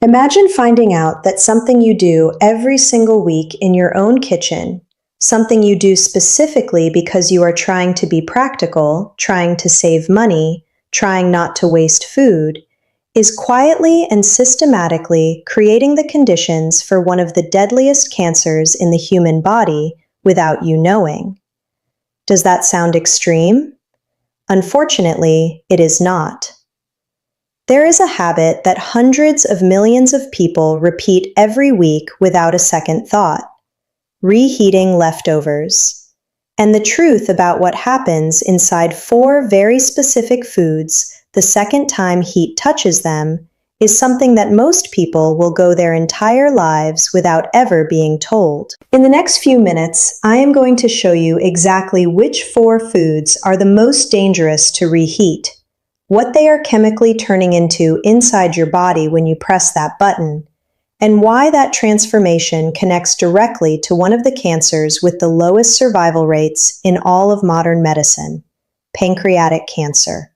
Imagine finding out that something you do every single week in your own kitchen, something you do specifically because you are trying to be practical, trying to save money, trying not to waste food, is quietly and systematically creating the conditions for one of the deadliest cancers in the human body without you knowing. Does that sound extreme? Unfortunately, it is not. There is a habit that hundreds of millions of people repeat every week without a second thought: reheating leftovers. And the truth about what happens inside 4 very specific foods the second time heat touches them is something that most people will go their entire lives without ever being told. In the next few minutes, I am going to show you exactly which 4 foods are the most dangerous to reheat, what they are chemically turning into inside your body when you press that button, and why that transformation connects directly to one of the cancers with the lowest survival rates in all of modern medicine: pancreatic cancer.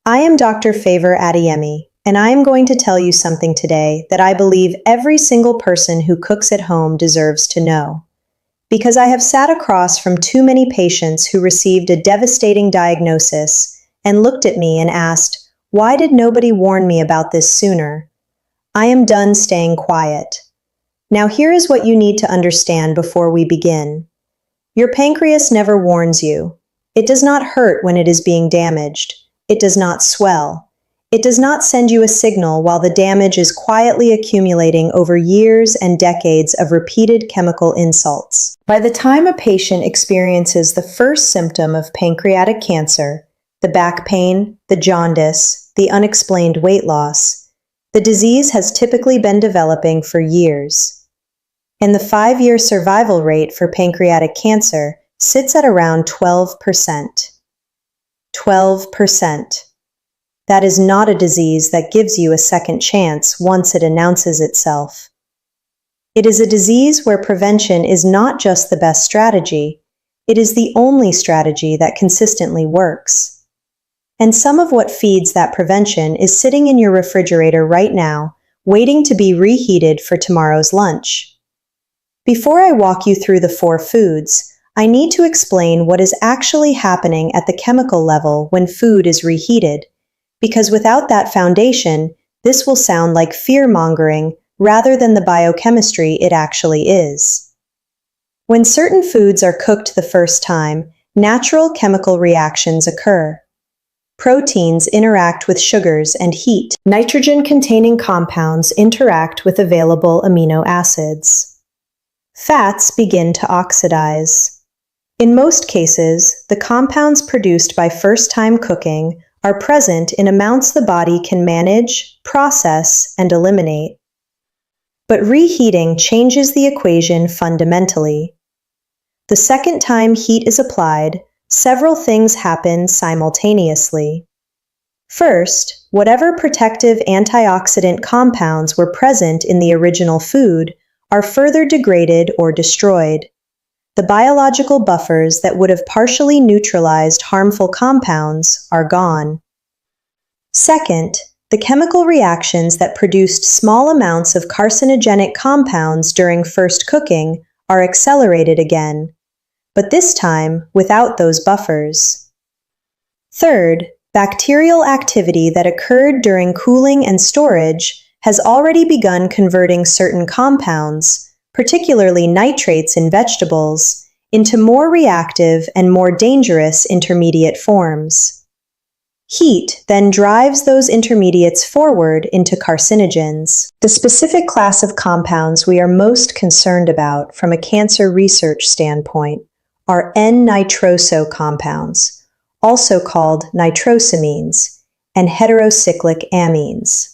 I am Dr. Favor Adeyemi, and I am going to tell you something today that I believe every single person who cooks at home deserves to know. Because I have sat across from too many patients who received a devastating diagnosis and looked at me and asked, "Why did nobody warn me about this sooner?" I am done staying quiet. Now here is what you need to understand before we begin. Your pancreas never warns you. It does not hurt when it is being damaged. It does not swell. It does not send you a signal while the damage is quietly accumulating over years and decades of repeated chemical insults. By the time a patient experiences the first symptom of pancreatic cancer, the back pain, the jaundice, the unexplained weight loss, the disease has typically been developing for years. And the 5-year survival rate for pancreatic cancer sits at around 12%. 12%. That is not a disease that gives you a second chance once it announces itself. It is a disease where prevention is not just the best strategy, it is the only strategy that consistently works. And some of what feeds that prevention is sitting in your refrigerator right now, waiting to be reheated for tomorrow's lunch. Before I walk you through the 4 foods, I need to explain what is actually happening at the chemical level when food is reheated, because without that foundation, this will sound like fear-mongering rather than the biochemistry it actually is. When certain foods are cooked the first time, natural chemical reactions occur. Proteins interact with sugars and heat. Nitrogen-containing compounds interact with available amino acids. Fats begin to oxidize. In most cases, the compounds produced by first-time cooking are present in amounts the body can manage, process, and eliminate. But reheating changes the equation fundamentally. The second time heat is applied, several things happen simultaneously. First, whatever protective antioxidant compounds were present in the original food are further degraded or destroyed. The biological buffers that would have partially neutralized harmful compounds are gone. Second, the chemical reactions that produced small amounts of carcinogenic compounds during first cooking are accelerated again, but this time without those buffers. Third, bacterial activity that occurred during cooling and storage has already begun converting certain compounds, particularly nitrates in vegetables, into more reactive and more dangerous intermediate forms. Heat then drives those intermediates forward into carcinogens. The specific class of compounds we are most concerned about from a cancer research standpoint are N-nitroso compounds, also called nitrosamines, and heterocyclic amines.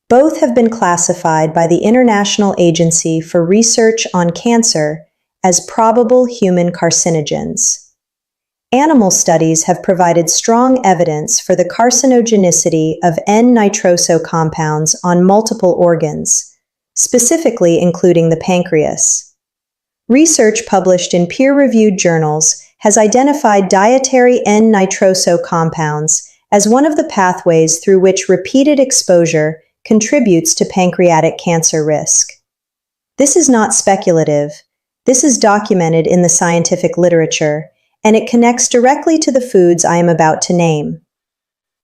Both have been classified by the International Agency for Research on Cancer as probable human carcinogens. Animal studies have provided strong evidence for the carcinogenicity of N-nitroso compounds on multiple organs, specifically including the pancreas. Research published in peer-reviewed journals has identified dietary N-nitroso compounds as one of the pathways through which repeated exposure contributes to pancreatic cancer risk. This is not speculative. This is documented in the scientific literature, and it connects directly to the foods I am about to name.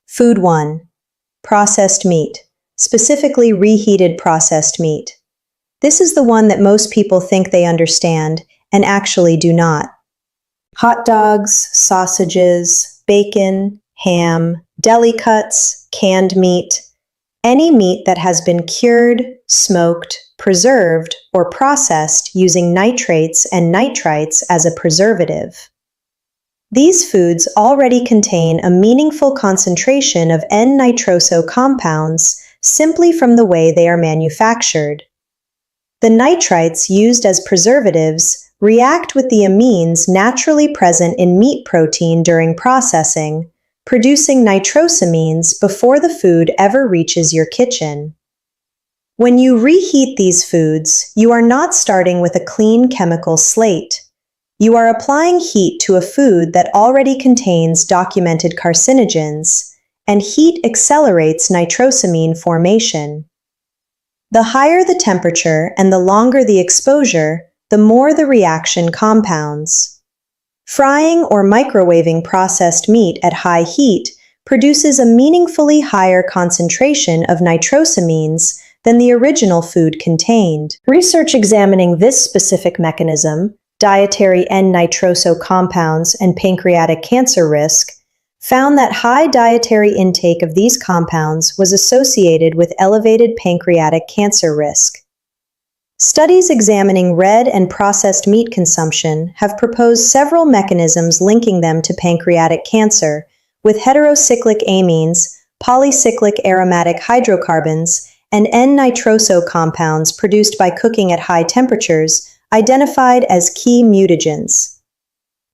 Food 1. Processed meat, specifically reheated processed meat. This is the one that most people think they understand and actually do not. Hot dogs, sausages, bacon, ham, deli cuts, canned meat, any meat that has been cured, smoked, preserved, or processed using nitrates and nitrites as a preservative. These foods already contain a meaningful concentration of N-nitroso compounds simply from the way they are manufactured. The nitrites used as preservatives react with the amines naturally present in meat protein during processing, producing nitrosamines before the food ever reaches your kitchen. When you reheat these foods, you are not starting with a clean chemical slate. You are applying heat to a food that already contains documented carcinogens, and heat accelerates nitrosamine formation. The higher the temperature and the longer the exposure, the more the reaction compounds. Frying or microwaving processed meat at high heat produces a meaningfully higher concentration of nitrosamines than the original food contained. Research examining this specific mechanism, dietary N-nitroso compounds and pancreatic cancer risk, found that high dietary intake of these compounds was associated with elevated pancreatic cancer risk. Studies examining red and processed meat consumption have proposed several mechanisms linking them to pancreatic cancer, with heterocyclic amines, polycyclic aromatic hydrocarbons, and N-nitroso compounds produced by cooking at high temperatures identified as key mutagens.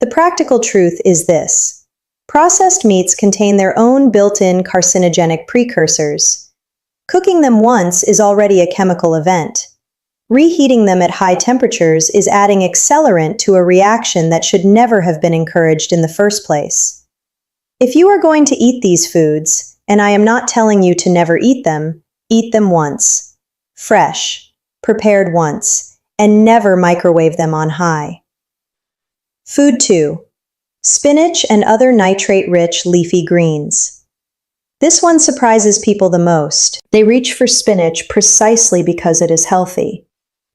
The practical truth is this: processed meats contain their own built-in carcinogenic precursors. Cooking them once is already a chemical event. Reheating them at high temperatures is adding accelerant to a reaction that should never have been encouraged in the first place. If you are going to eat these foods, and I am not telling you to never eat them once. Fresh, prepared once, and never microwave them on high. Food 2. Spinach and other nitrate-rich leafy greens. This one surprises people the most. They reach for spinach precisely because it is healthy.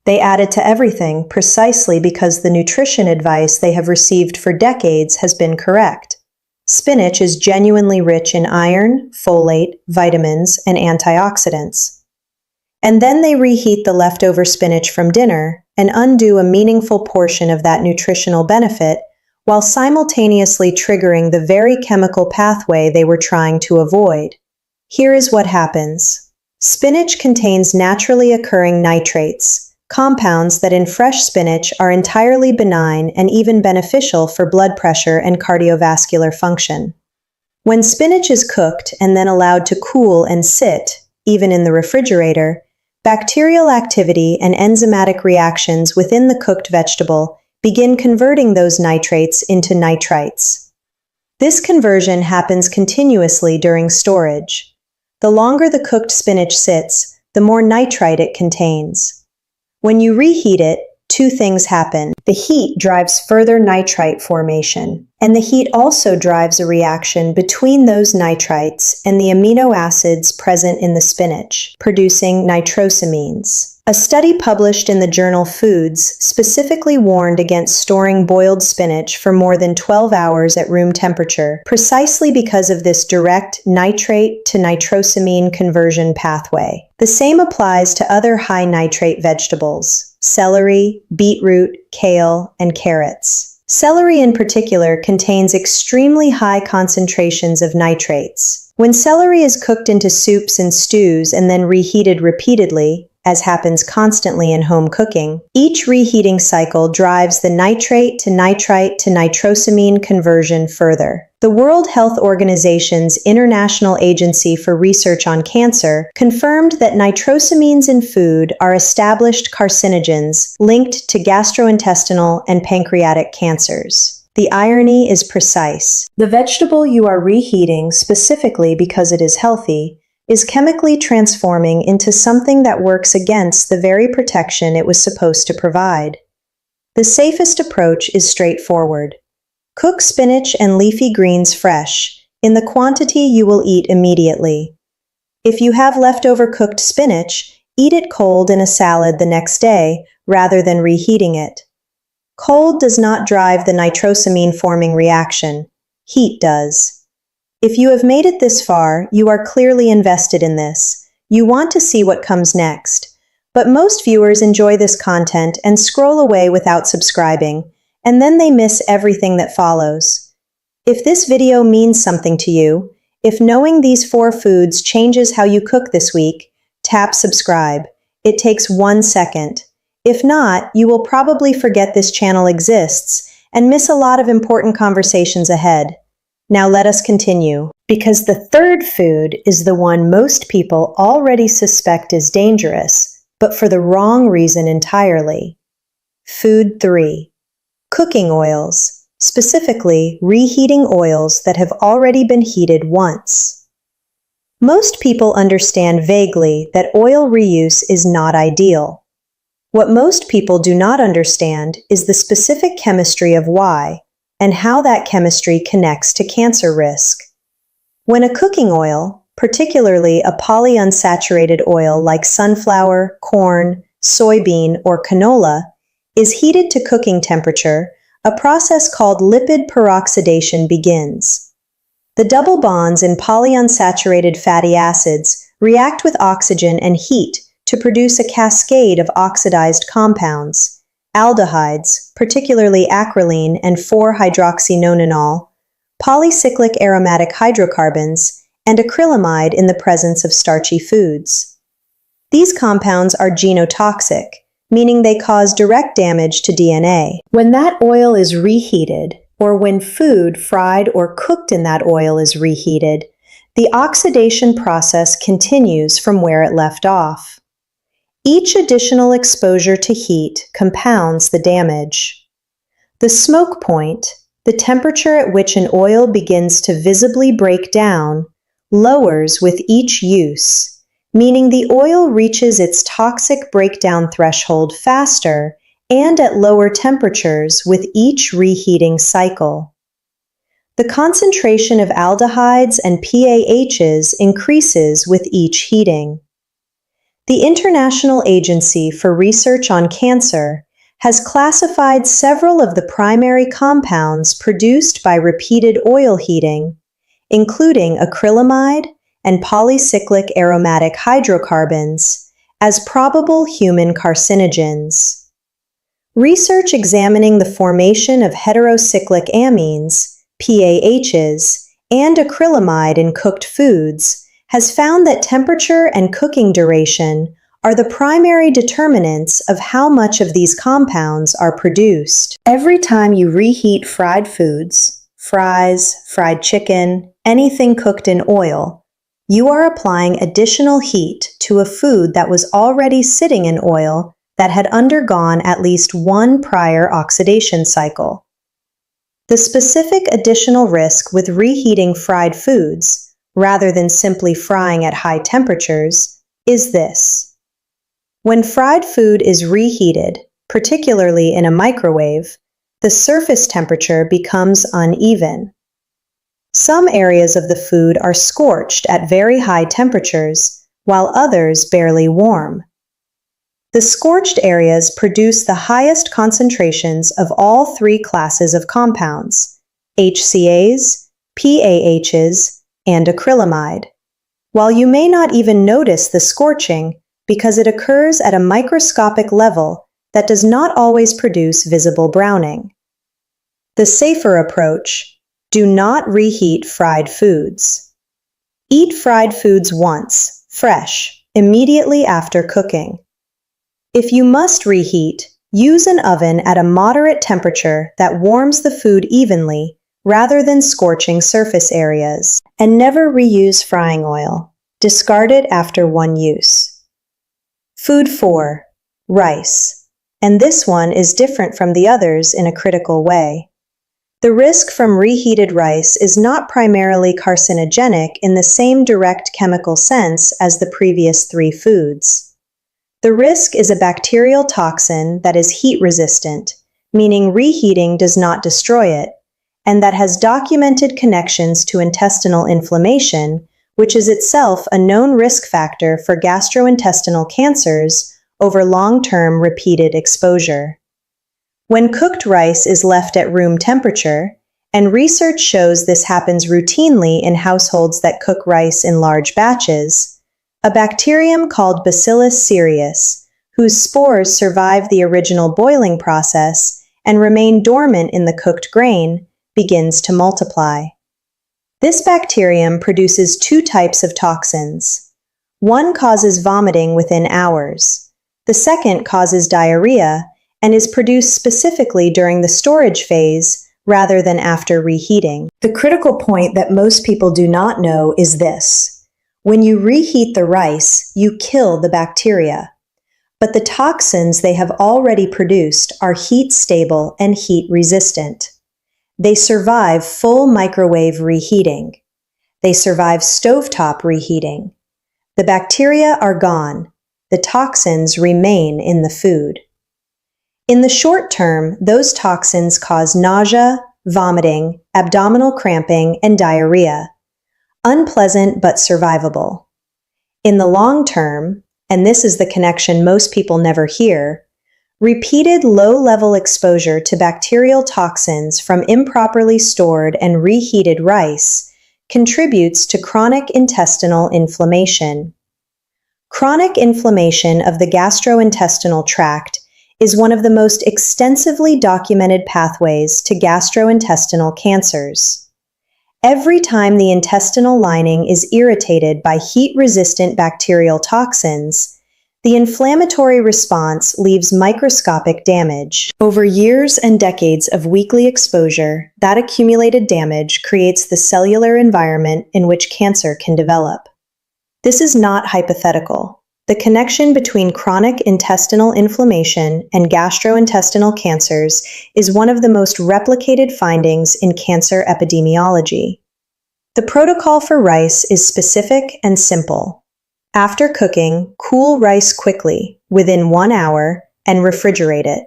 They add it to everything precisely because the nutrition advice they have received for decades has been correct. Spinach is genuinely rich in iron, folate, vitamins, and antioxidants. And then they reheat the leftover spinach from dinner and undo a meaningful portion of that nutritional benefit while simultaneously triggering the very chemical pathway they were trying to avoid. Here is what happens. Spinach contains naturally occurring nitrates, compounds that in fresh spinach are entirely benign and even beneficial for blood pressure and cardiovascular function. When spinach is cooked and then allowed to cool and sit, even in the refrigerator, bacterial activity and enzymatic reactions within the cooked vegetable begin converting those nitrates into nitrites. This conversion happens continuously during storage. The longer the cooked spinach sits, the more nitrite it contains. When you reheat it, two things happen. The heat drives further nitrite formation, and the heat also drives a reaction between those nitrites and the amino acids present in the spinach, producing nitrosamines. A study published in the journal Foods specifically warned against storing boiled spinach for more than 12 hours at room temperature, precisely because of this direct nitrate to nitrosamine conversion pathway. The same applies to other high nitrate vegetables: celery, beetroot, kale, and carrots. Celery in particular contains extremely high concentrations of nitrates. When celery is cooked into soups and stews and then reheated repeatedly, as happens constantly in home cooking, each reheating cycle drives the nitrate to nitrite to nitrosamine conversion further. The World Health Organization's International Agency for Research on Cancer confirmed that nitrosamines in food are established carcinogens linked to gastrointestinal and pancreatic cancers. The irony is precise. The vegetable you are reheating specifically because it is healthy is chemically transforming into something that works against the very protection it was supposed to provide. The safest approach is straightforward. Cook spinach and leafy greens fresh, in the quantity you will eat immediately. If you have leftover cooked spinach, eat it cold in a salad the next day rather than reheating it. Cold does not drive the nitrosamine-forming reaction. Heat does. If you have made it this far, you are clearly invested in this. You want to see what comes next. But most viewers enjoy this content and scroll away without subscribing, and then they miss everything that follows. If this video means something to you, if knowing these 4 foods changes how you cook this week, tap subscribe. It takes 1 second. If not, you will probably forget this channel exists and miss a lot of important conversations ahead. Now let us continue, because the 3rd food is the one most people already suspect is dangerous, but for the wrong reason entirely. Food 3. Cooking oils, specifically reheating oils that have already been heated once. Most people understand vaguely that oil reuse is not ideal. What most people do not understand is the specific chemistry of why, and how that chemistry connects to cancer risk. When a cooking oil, particularly a polyunsaturated oil like sunflower, corn, soybean, or canola, is heated to cooking temperature, a process called lipid peroxidation begins. The double bonds in polyunsaturated fatty acids react with oxygen and heat to produce a cascade of oxidized compounds, aldehydes, particularly acrolein and 4-hydroxynonenal, polycyclic aromatic hydrocarbons, and acrylamide in the presence of starchy foods. These compounds are genotoxic, meaning they cause direct damage to DNA. When that oil is reheated, or when food fried or cooked in that oil is reheated, the oxidation process continues from where it left off. Each additional exposure to heat compounds the damage. The smoke point, the temperature at which an oil begins to visibly break down, lowers with each use, meaning the oil reaches its toxic breakdown threshold faster and at lower temperatures with each reheating cycle. The concentration of aldehydes and PAHs increases with each heating. The International Agency for Research on Cancer has classified several of the primary compounds produced by repeated oil heating, including acrylamide and polycyclic aromatic hydrocarbons, as probable human carcinogens. Research examining the formation of heterocyclic amines, PAHs, and acrylamide in cooked foods has found that temperature and cooking duration are the primary determinants of how much of these compounds are produced. Every time you reheat fried foods, fries, fried chicken, anything cooked in oil, you are applying additional heat to a food that was already sitting in oil that had undergone at least one prior oxidation cycle. The specific additional risk with reheating fried foods, rather than simply frying at high temperatures, is this. When fried food is reheated, particularly in a microwave, the surface temperature becomes uneven. Some areas of the food are scorched at very high temperatures, while others barely warm. The scorched areas produce the highest concentrations of all 3 classes of compounds, HCAs, PAHs, and acrylamide. While you may not even notice the scorching because it occurs at a microscopic level that does not always produce visible browning. The safer approach: do not reheat fried foods. Eat fried foods once, fresh, immediately after cooking. If you must reheat, use an oven at a moderate temperature that warms the food evenly rather than scorching surface areas. And never reuse frying oil. Discard it after one use. Food 4. Rice. And this one is different from the others in a critical way. The risk from reheated rice is not primarily carcinogenic in the same direct chemical sense as the previous three foods. The risk is a bacterial toxin that is heat resistant, meaning reheating does not destroy it, and that has documented connections to intestinal inflammation, which is itself a known risk factor for gastrointestinal cancers over long-term repeated exposure. When cooked rice is left at room temperature, and research shows this happens routinely in households that cook rice in large batches, a bacterium called Bacillus cereus, whose spores survive the original boiling process and remain dormant in the cooked grain, begins to multiply. This bacterium produces two types of toxins. One causes vomiting within hours. The second causes diarrhea and is produced specifically during the storage phase rather than after reheating. The critical point that most people do not know is this. When you reheat the rice, you kill the bacteria. But the toxins they have already produced are heat stable and heat resistant. They survive full microwave reheating. They survive stovetop reheating. The bacteria are gone. The toxins remain in the food. In the short term, those toxins cause nausea, vomiting, abdominal cramping, and diarrhea. Unpleasant but survivable. In the long term, and this is the connection most people never hear, repeated low-level exposure to bacterial toxins from improperly stored and reheated rice contributes to chronic intestinal inflammation. Chronic inflammation of the gastrointestinal tract is one of the most extensively documented pathways to gastrointestinal cancers. Every time the intestinal lining is irritated by heat-resistant bacterial toxins, the inflammatory response leaves microscopic damage. Over years and decades of weekly exposure, that accumulated damage creates the cellular environment in which cancer can develop. This is not hypothetical. The connection between chronic intestinal inflammation and gastrointestinal cancers is one of the most replicated findings in cancer epidemiology. The protocol for rice is specific and simple. After cooking, cool rice quickly, within 1 hour, and refrigerate it.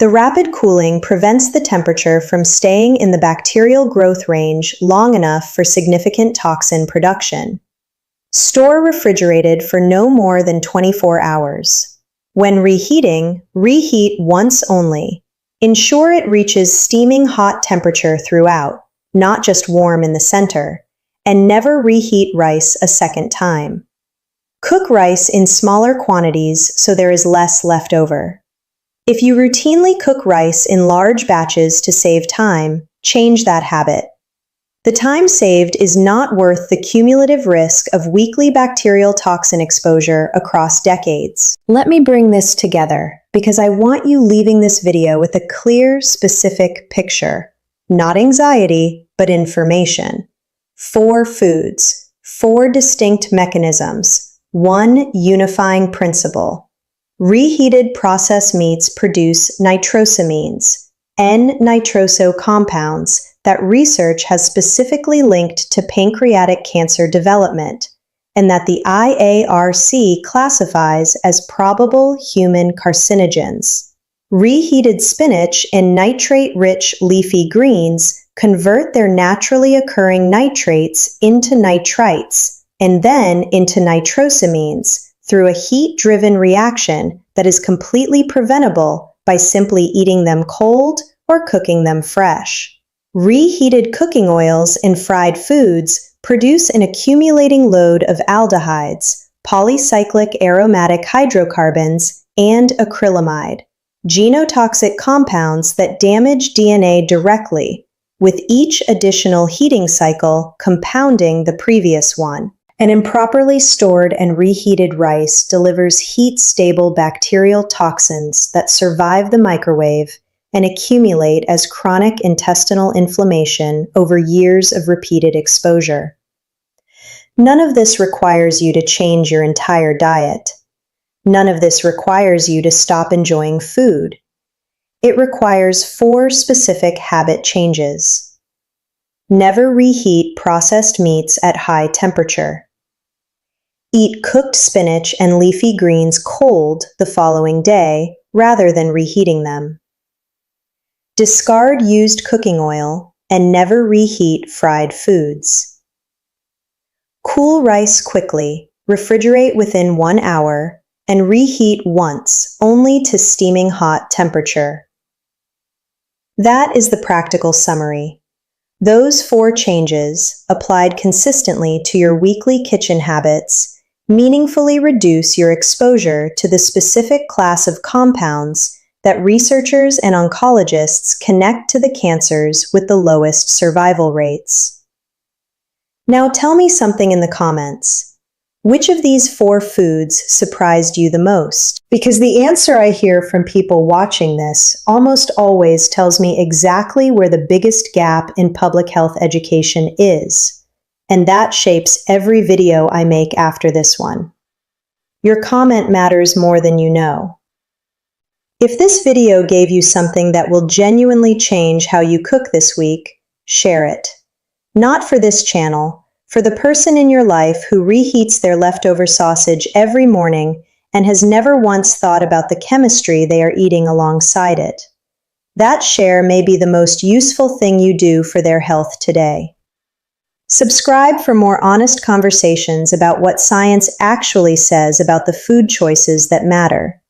The rapid cooling prevents the temperature from staying in the bacterial growth range long enough for significant toxin production. Store refrigerated for no more than 24 hours. When reheating, reheat once only. Ensure it reaches steaming hot temperature throughout, not just warm in the center, and never reheat rice a second time. Cook rice in smaller quantities so there is less left over. If you routinely cook rice in large batches to save time, change that habit. The time saved is not worth the cumulative risk of weekly bacterial toxin exposure across decades. Let me bring this together, because I want you leaving this video with a clear, specific picture. Not anxiety, but information. 4 foods, 4 distinct mechanisms, 1 unifying principle. Reheated processed meats produce nitrosamines, N-nitroso compounds, that research has specifically linked to pancreatic cancer development, and that the IARC classifies as probable human carcinogens. Reheated spinach and nitrate-rich leafy greens convert their naturally occurring nitrates into nitrites, and then into nitrosamines through a heat-driven reaction that is completely preventable by simply eating them cold or cooking them fresh. Reheated cooking oils and fried foods produce an accumulating load of aldehydes, polycyclic aromatic hydrocarbons, and acrylamide, genotoxic compounds that damage DNA directly, with each additional heating cycle compounding the previous one. An improperly stored and reheated rice delivers heat-stable bacterial toxins that survive the microwave and accumulate as chronic intestinal inflammation over years of repeated exposure. None of this requires you to change your entire diet. None of this requires you to stop enjoying food. It requires 4 specific habit changes. Never reheat processed meats at high temperature. Eat cooked spinach and leafy greens cold the following day rather than reheating them. Discard used cooking oil and never reheat fried foods. Cool rice quickly, refrigerate within 1 hour, and reheat once, only to steaming hot temperature. That is the practical summary. Those 4 changes, applied consistently to your weekly kitchen habits, meaningfully reduce your exposure to the specific class of compounds that researchers and oncologists connect to the cancers with the lowest survival rates. Now tell me something in the comments. Which of these 4 foods surprised you the most? Because the answer I hear from people watching this almost always tells me exactly where the biggest gap in public health education is, and that shapes every video I make after this one. Your comment matters more than you know. If this video gave you something that will genuinely change how you cook this week, share it. Not for this channel, for the person in your life who reheats their leftover sausage every morning and has never once thought about the chemistry they are eating alongside it. That share may be the most useful thing you do for their health today. Subscribe for more honest conversations about what science actually says about the food choices that matter.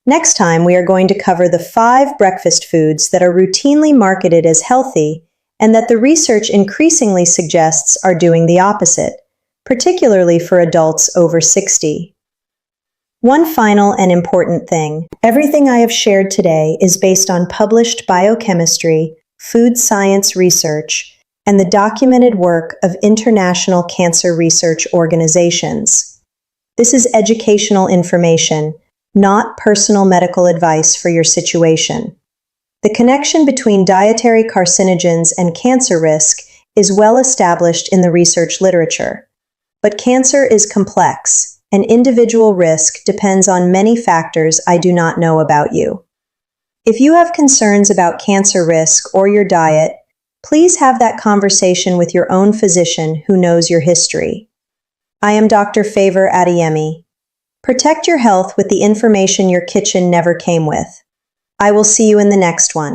Next time, we are going to cover the 5 breakfast foods that are routinely marketed as healthy and that the research increasingly suggests are doing the opposite, particularly for adults over 60. One final and important thing. Everything I have shared today is based on published biochemistry, food science research, and the documented work of international cancer research organizations. This is educational information, not personal medical advice for your situation. The connection between dietary carcinogens and cancer risk is well established in the research literature. But cancer is complex, and individual risk depends on many factors I do not know about you. If you have concerns about cancer risk or your diet, please have that conversation with your own physician who knows your history. I am Dr. Favor Adeyemi. Protect your health with the information your kitchen never came with. I will see you in the next one.